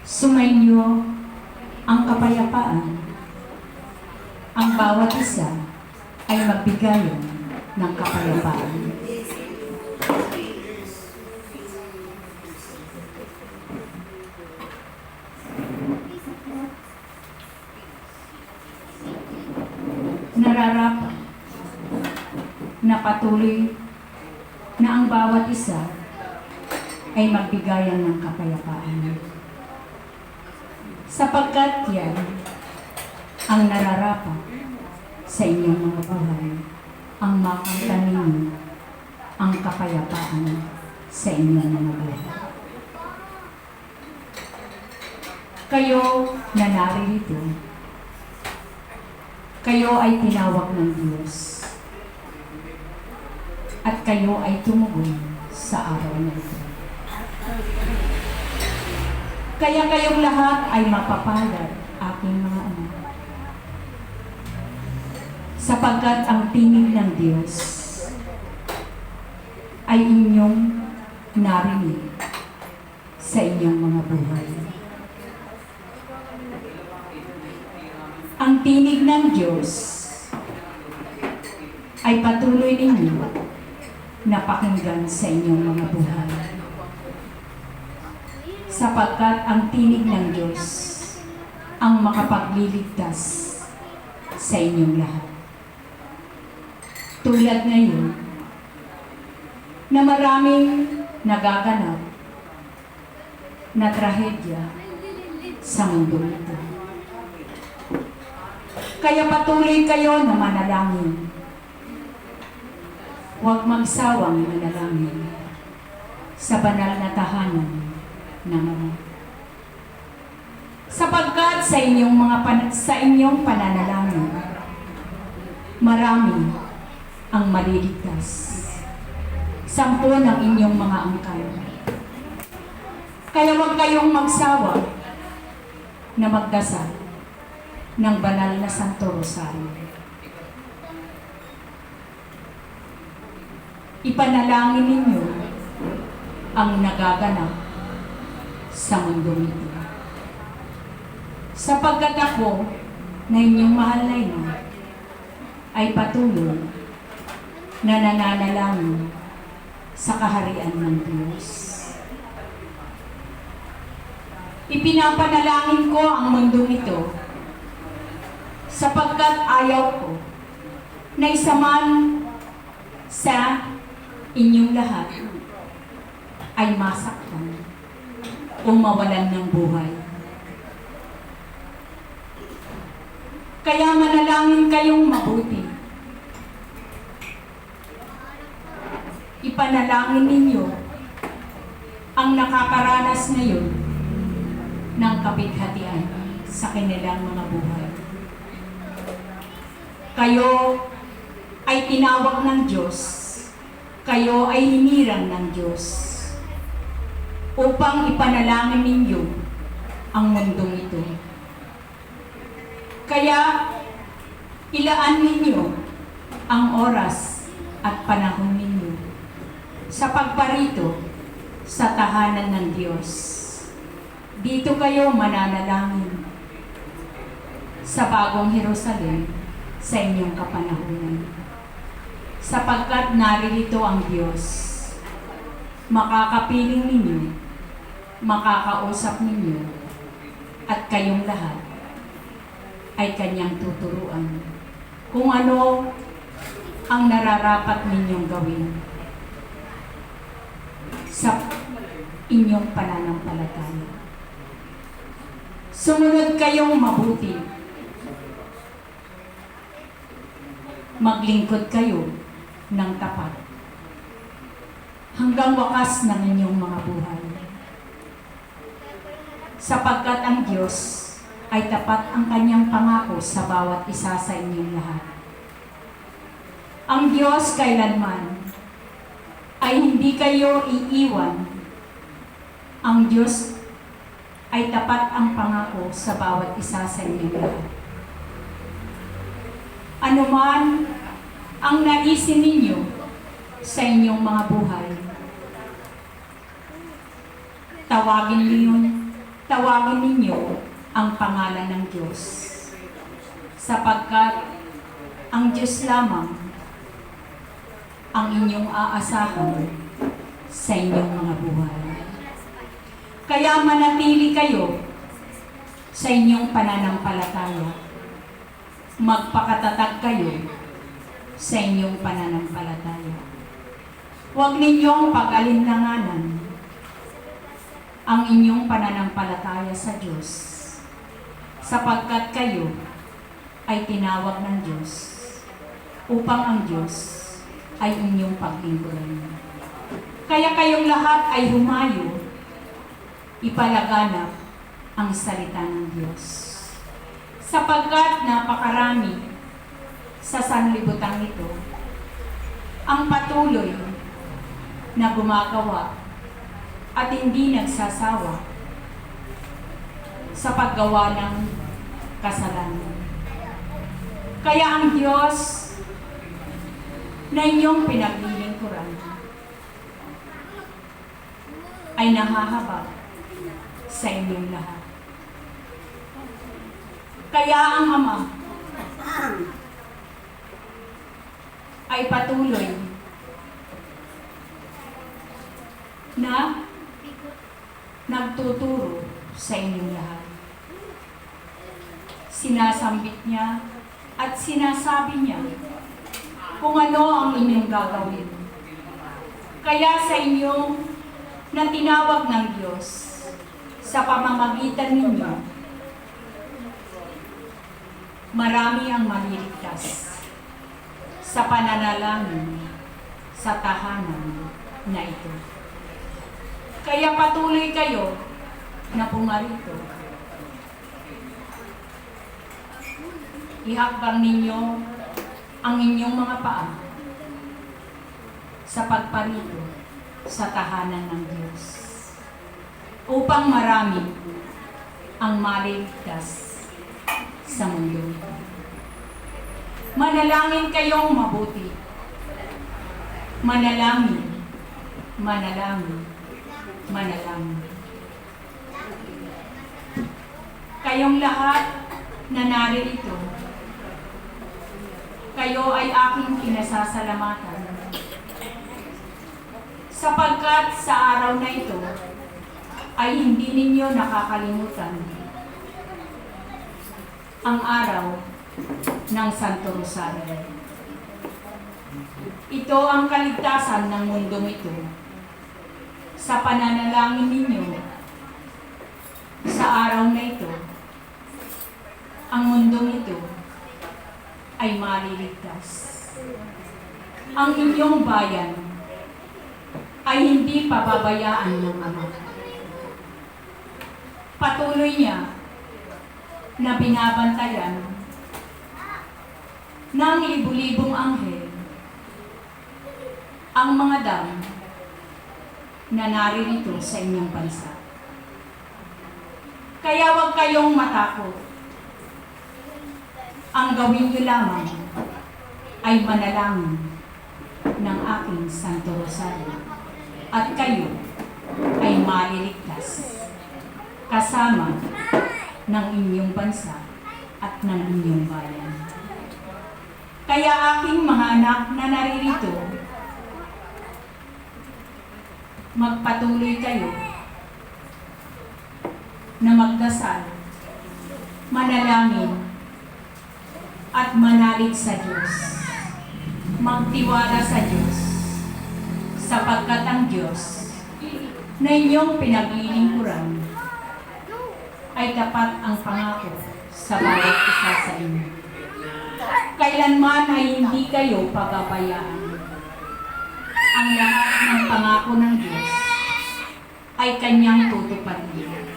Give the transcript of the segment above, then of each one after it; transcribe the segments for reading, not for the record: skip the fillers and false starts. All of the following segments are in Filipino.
Sumainyo ang kapayapaan. Ang bawat isa ay magbigayan ng kapayapaan. Nararapat na patuloy na ang bawat isa ay magbigayan ng kapayapaan. Sapagkat yan ang nararapat sa inyong mga buhay, ang makita ninyo ang kapayapaan sa inyong mga buhay. Kayo na naririto, kayo ay tinawag ng Diyos at kayo ay tumugon sa araw na ito. Kaya kayong lahat ay mapapalad, aking mga anak. Sapagkat ang tinig ng Diyos ay inyong narinig sa inyong mga buhay. Ang tinig ng Diyos ay patuloy ninyo na pakinggan sa inyong mga buhay. Sapagkat ang tinig ng Diyos ang makapagliligtas sa inyong lahat. Tulad ngayon na maraming nagaganap na trahedya sa mundo ito. Kaya patuloy kayo na manalangin. Huwag magsawang manalangin sa banal na tahanan ng Ama. Sapagkat sa inyong pananalangin, marami ang maliligtas. 10 ng inyong mga angkan. Kaya huwag kayong magsawa na magdasal ng banal na Santo Rosario. Ipanalangin ninyo ang nagaganap sa mundo ito. Sapagkat ako na inyong mahal na ina ay patuloy na nananalangin sa kaharian ng Diyos. Ipinapanalangin ko ang mundo ito sapagkat ayaw ko na isa man sa inyong lahat ay masaktan o mawalan ng buhay. Kaya manalangin kayong mabuti. Ipanalangin ninyo ang nakakaranas ngayon ng kapighatian sa kanilang mga buhay. Kayo ay tinawag ng Diyos. Kayo ay hinirang ng Diyos upang ipanalangin ninyo ang mundong ito. Kaya ilaan ninyo ang oras at panahon ninyo sa pagparito sa tahanan ng Diyos. Dito kayo mananalangin sa bagong Jerusalem sa inyong kapanahunan. Sapagkat naririto ang Diyos, makakapiling ninyo, makakausap ninyo, at kayong lahat ay kanyang tuturuan kung ano ang nararapat ninyong gawin sa inyong pananampalataya. Sumunod kayong mabuti. Maglingkod kayo ng tapat hanggang wakas ng inyong mga buhay. Sapagkat ang Diyos ay tapat ang kanyang pangako sa bawat isa sa inyong lahat. Ang Diyos kailanman ay hindi kayo iiwan. Ang Diyos ay tapat ang pangako sa bawat isa sa inyong lahat. Ano man ang naisin ninyo sa inyong mga buhay, tawagin niyo Tawagin ninyo ang pangalan ng Diyos, sapagkat ang Diyos lamang ang inyong aasahan sa inyong mga buhay. Kaya manatili kayo sa inyong pananampalataya. Magpakatatag kayo sa inyong pananampalataya. Huwag ninyong pag-alinlanganan ang inyong pananampalataya sa Diyos, sapagkat kayo ay tinawag ng Diyos upang ang Diyos ay inyong paglingkuran. Kaya kayong lahat ay humayo, ipalaganap ang salita ng Diyos. Sapagkat napakarami sa sanlibutan ito ang patuloy na gumagawa at hindi nagsasawa sa paggawa ng kasalanan. Kaya ang Diyos na inyong pinaglilingkuran ay nahahabag sa inyong lahat. Kaya ang Ama ay patuloy na nagtuturo sa inyong lahat. Sinasambit niya at sinasabi niya kung ano ang inyong gagawin. Kaya sa inyong na tinawag ng Diyos sa pamamagitan ninyo, marami ang maliligtas sa pananalangin sa tahanan na ito. Kaya patuloy kayo na pumarito. Ihakbang ninyo ang inyong mga paa sa pagparito sa tahanan ng Diyos, upang marami ang maliligtas sa mundo. Manalangin kayong mabuti. Manalangin, manalangin, manalangin. Kayong lahat na naririto, kayo ay aking pinasasalamatan, sapagkat sa araw na ito ay hindi ninyo nakakalimutan ang araw ng Santo Rosario. Ito ang kaligtasan ng mundong ito. Sa pananalangin ninyo sa araw na ito, ang mundong ito ay maliligtas. Ang inyong bayan ay hindi pababayaan ng Ama. Patuloy niya na binabantayan ng libu-libong anghel ang mga dam na naririto sa inyong bansa. Kaya huwag kayong matakot. Ang gawin niyo lamang ay manalangin ng aking Santo Rosario, at kayo ay maliligtas kasama ng inyong bansa at ng inyong bayan. Kaya aking mga anak na naririto, magpatuloy kayo na magdasal, manalangin, at manalig sa Diyos. Magtiwala sa Diyos, sapagkat ang Diyos na inyong pinaglilingkuran ay tapat ang pangako sa bawat isa sa inyo. Kailanman ay hindi kayo pababayaan. Ang lahat ng pangako ng Diyos ay kanyang tutuparin.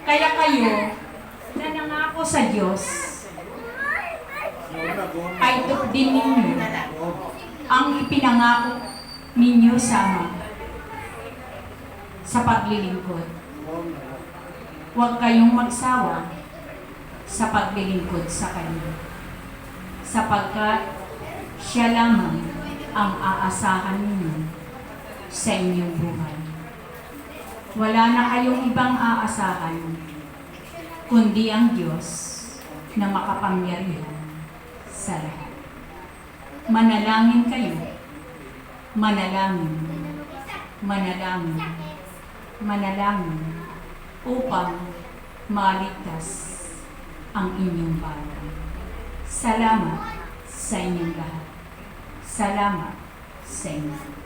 Kaya kayo na nangako sa Diyos ay din ninyo ang ipinangako ninyo sa paglilingkod. Huwag kayong magsawa sa paglilingkod sa Kanya, sapagkat Siya lamang ang aasahan ninyo sa inyong buhay. Wala na kayong ibang aasahan, kundi ang Diyos na makapangyarihan sa lahat. Manalangin kayo, manalangin, manalangin, manalangin, upang maligtas ang inyong bayan. Salamat sa inyong lahat. Salamat sa inyo.